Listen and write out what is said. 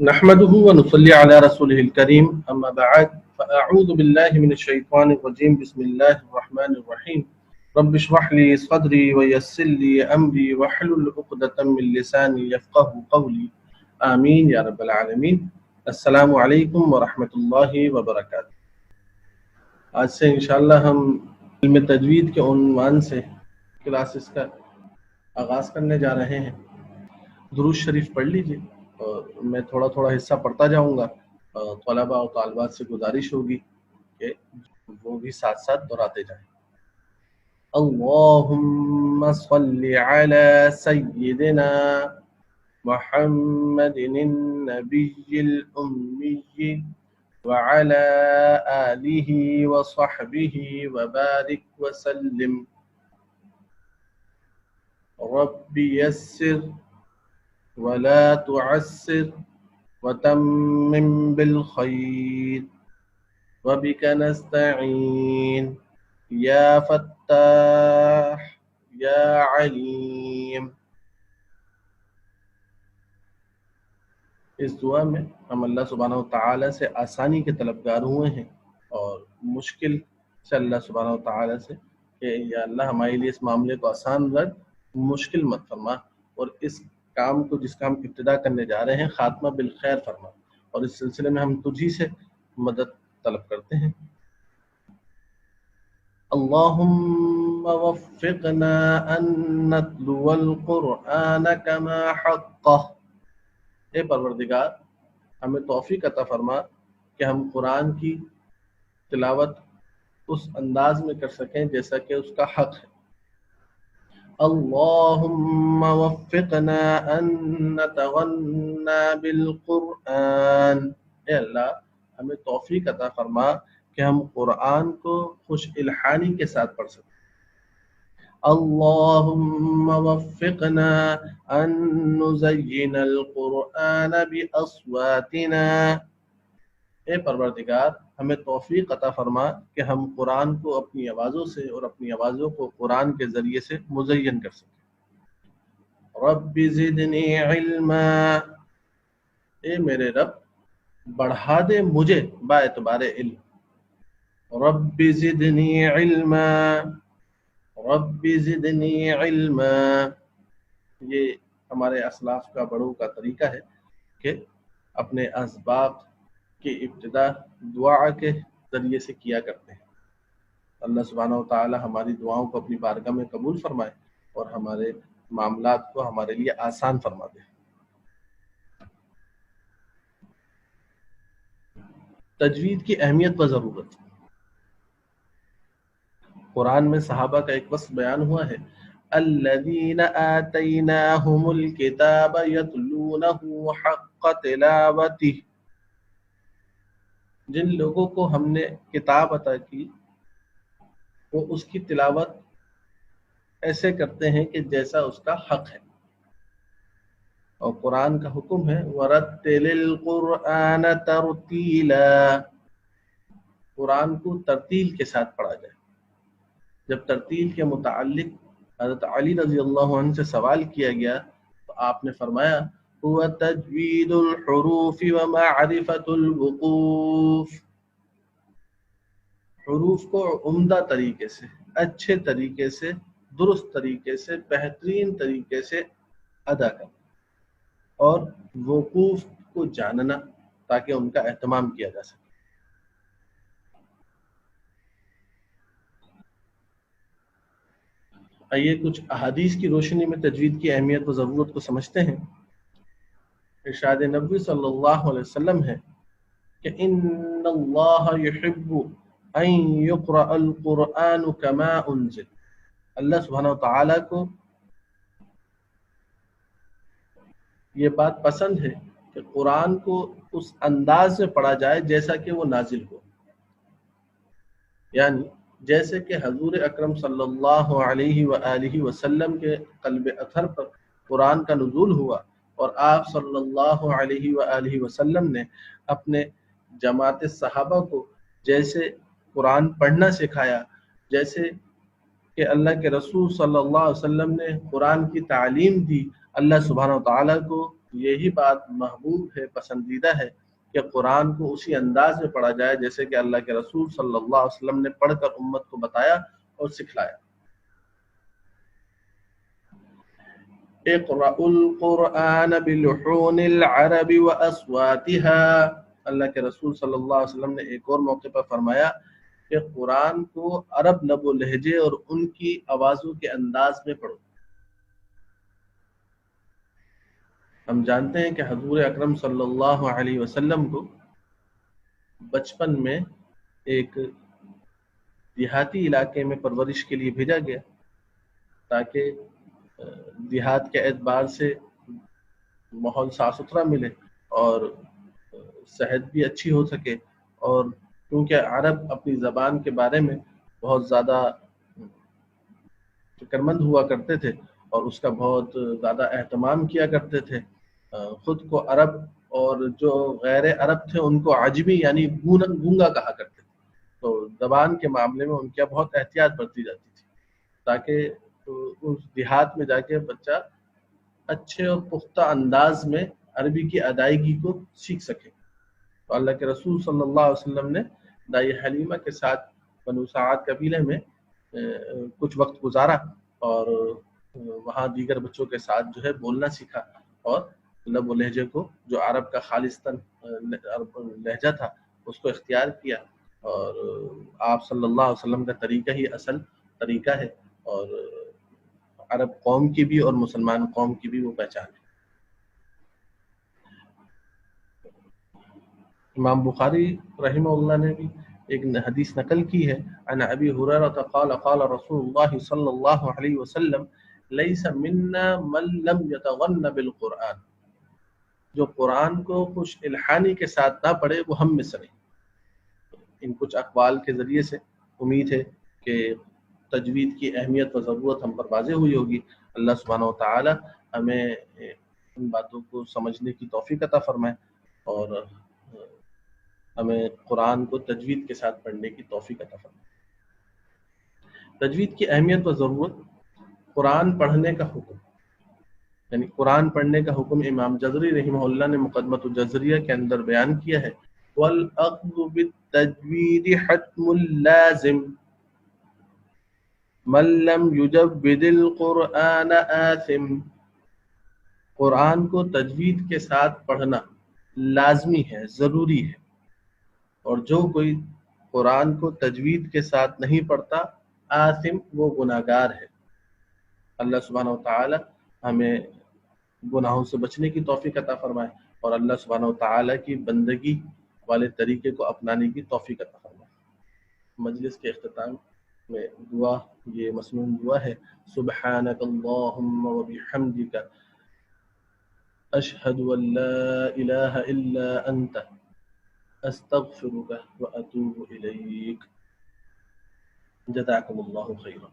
نحمده ونصلي على رسوله الكريم أما بعد فأعوذ بالله من الشيطان الرجيم بسم الله الرحمن الرحيم رب اشرح لي صدري ويسر لي أمري واحلل عقدة من لساني يفقهوا قولي آمين يا رب العالمين. السلام علیکم ورحمۃ اللہ وبرکاتہ. آج سے انشاءاللہ ہم علم تجوید کے عنوان سے کلاسز کا آغاز کرنے جا رہے ہیں. درود شریف پڑھ لیجیے اور میں تھوڑا تھوڑا حصہ پڑھتا جاؤں گا. طلباء و طالبات سے گزارش ہوگی کہ وہ بھی ساتھ ساتھ دہراتے جائیں. اللہم صلی علی سیدنا محمد النبی الامی وعلی آلہ وصحبہ وبارک وسلم. رب یسر ولا تعسر وتمم بالخير وبك نستعين يا فتاح يا عليم. اس دعا میں ہم اللہ سبحانہ و تعالیٰ سے آسانی کے طلبگار ہوئے ہیں اور مشکل سے اللہ سبحانہ و تعالیٰ سے کہ یا اللہ ہمارے لیے اس معاملے کو آسان رکھ، مشکل مت فرما، اور اس کام کو جس کا ہم ابتدا کرنے جا رہے ہیں خاتمہ بالخیر فرما. اور اس سلسلے میں ہم تجھی سے مدد طلب کرتے ہیں. اللہم وفقنا ان نتلو القرآن کما حقہ. اے پروردگار، ہمیں توفیق عطا فرما کہ ہم قرآن کی تلاوت اس انداز میں کر سکیں جیسا کہ اس کا حق ہے. اللہم وفقنا ان نتغنى بالقرآن. اے اللہ، ہمیں توفیق عطا فرما کہ ہم قرآن کو خوش الحانی کے ساتھ پڑھ سکیں. اللہم وفقنا ان نزین القرآن باصواتنا. اے پروردگار، ہمیں توفیق عطا فرما کہ ہم قرآن کو اپنی آوازوں سے اور اپنی آوازوں کو قرآن کے ذریعے سے مزین کر سکیں. رب زدنی علما. اے میرے رب، بڑھا دے مجھے با اعتبار علم. رب زدنی علما. رب زدنی علما. یہ ہمارے اسلاف کا بڑوں کا طریقہ ہے کہ اپنے اسباب کی ابتدا دعا کے ذریعے سے کیا کرتے ہیں. اللہ سبحانہ و تعالی ہماری دعاؤں کو اپنی بارگاہ میں قبول فرمائے اور ہمارے معاملات کو ہمارے لیے آسان فرما دے. تجوید کی اہمیت و ضرورت. قرآن میں صحابہ کا ایک وصف بیان ہوا ہے: الذین آتیناہم الکتاب یتلونہ حق تلاوتہ. جن لوگوں کو ہم نے کتاب عطا کی وہ اس کی تلاوت ایسے کرتے ہیں کہ جیسا اس کا حق ہے. اور قرآن کا حکم ہے وَرَتِّلِ الْقُرْآنَ تَرْتِيلًا. قرآن کو ترتیل کے ساتھ پڑھا جائے. جب ترتیل کے متعلق حضرت علی رضی اللہ عنہ سے سوال کیا گیا تو آپ نے فرمایا هو تجوید الحروف ومعرفت الوقوف. حروف کو عمدہ طریقے سے، اچھے طریقے سے، درست طریقے سے، بہترین طریقے سے ادا کرنا اور وقوف کو جاننا تاکہ ان کا اہتمام کیا جا سکے. آئیے کچھ احادیث کی روشنی میں تجوید کی اہمیت و ضرورت کو سمجھتے ہیں. ارشاد نبوی صلی اللہ علیہ وسلم ہے کہ ان اللہ یحب ان یقرأ القرآن کما انزل. اللہ سبحانہ و تعالیٰ کو یہ بات پسند ہے کہ قرآن کو اس انداز میں پڑھا جائے جیسا کہ وہ نازل ہو. یعنی جیسے کہ حضور اکرم صلی اللہ علیہ وآلہ وسلم کے قلب اطہر پر قرآن کا نزول ہوا اور آپ صلی اللہ علیہ وآلہ وسلم نے اپنے جماعت صحابہ کو جیسے قرآن پڑھنا سکھایا، جیسے کہ اللہ کے رسول صلی اللہ علیہ وسلم نے قرآن کی تعلیم دی، اللہ سبحانہ و تعالیٰ کو یہی بات محبوب ہے، پسندیدہ ہے کہ قرآن کو اسی انداز میں پڑھا جائے جیسے کہ اللہ کے رسول صلی اللہ علیہ وسلم نے پڑھ کر امت کو بتایا اور سکھلایا۔ اقرأ القرآن بلحون العرب واصواتها، اللہ کے رسول صلی اللہ علیہ وسلم نے ایک اور موقع پر فرمایا کہ قرآن کو عرب لب و لہجے اور ان کی آوازوں کے انداز میں پڑھو۔ ہم جانتے ہیں کہ حضور اکرم صلی اللہ علیہ وسلم کو بچپن میں ایک دیہاتی علاقے میں پرورش کے لیے بھیجا گیا تاکہ دیہات کے اعتبار سے ماحول صاف ستھرا ملے اور صحت بھی اچھی ہو سکے، اور کیونکہ عرب اپنی زبان کے بارے میں بہت زیادہ فکرمند ہوا کرتے تھے اور اس کا بہت زیادہ اہتمام کیا کرتے تھے، خود کو عرب اور جو غیر عرب تھے ان کو عجمی یعنی گونگا کہا کرتے تھے، تو زبان کے معاملے میں ان کی بہت احتیاط برتی جاتی تھی تاکہ اس دیہات میں جا کے بچہ اچھے اور پختہ انداز میں عربی کی ادائیگی کو سیکھ سکے۔ تو اللہ کے رسول صلی اللہ علیہ وسلم نے دائی حلیمہ کے ساتھ بنو سعد قبیلے میں کچھ وقت گزارا اور وہاں دیگر بچوں کے ساتھ جو ہے بولنا سیکھا اور لب و لہجے کو جو عرب کا خالصتاً لہجہ تھا اس کو اختیار کیا، اور آپ صلی اللہ علیہ وسلم کا طریقہ ہی اصل طریقہ ہے اور عرب قوم کی بھی اور مسلمان قوم کی بھی وہ پہچان ہے۔ امام بخاری رحمہ اللہ نے بھی ایک حدیث نقل کی ہے، عن ابی ہریرہ قال قال رسول اللہ صلی اللہ علیہ وسلم لیس منا من لم یتغن بالقرآن، جو قرآن کو خوش الحانی کے ساتھ نہ پڑھے وہ ہم میں سے نہیں۔ ان کچھ اقوال کے ذریعے سے امید ہے کہ تجوید کی اہمیت و ضرورت ہم پر واضح ہوئی ہوگی۔ اللہ سبحانہ و تعالی ہمیں ان باتوں کو سمجھنے کی توفیق عطا فرمائے اور ہمیں قرآن کو تجوید کے ساتھ پڑھنے کی توفیق عطا فرمائے۔ تجوید کی اہمیت و ضرورت، قرآن پڑھنے کا حکم، یعنی قرآن پڑھنے کا حکم امام جزری رحمہ اللہ نے مقدمۃ الجزریہ کے اندر بیان کیا ہے، وَالْأَخْذُ بِالتَّجْوِيدِ حَتْمٌ لَازِمٌ مَنْ لَمْ يُجَوِّدِ الْقُرْآنَ آثِمٌ، قرآن کو تجوید کے ساتھ پڑھنا لازمی ہے، ضروری ہے، اور جو کوئی قرآن کو تجوید کے ساتھ نہیں پڑھتا آثم، وہ گناہگار ہے۔ اللہ سبحانہ و تعالی ہمیں گناہوں سے بچنے کی توفیق عطا فرمائے اور اللہ سبحانہ و تعالی کی بندگی والے طریقے کو اپنانے کی توفیق عطا فرمائے۔ مجلس کے اختتام میں دعا، یہ مسنون دعا ہے، سبحانک اللہم و بحمدک اشہد ان لا الہ الا انت استغفرک و اتوب الیک۔ جزاکم اللہ خیرا۔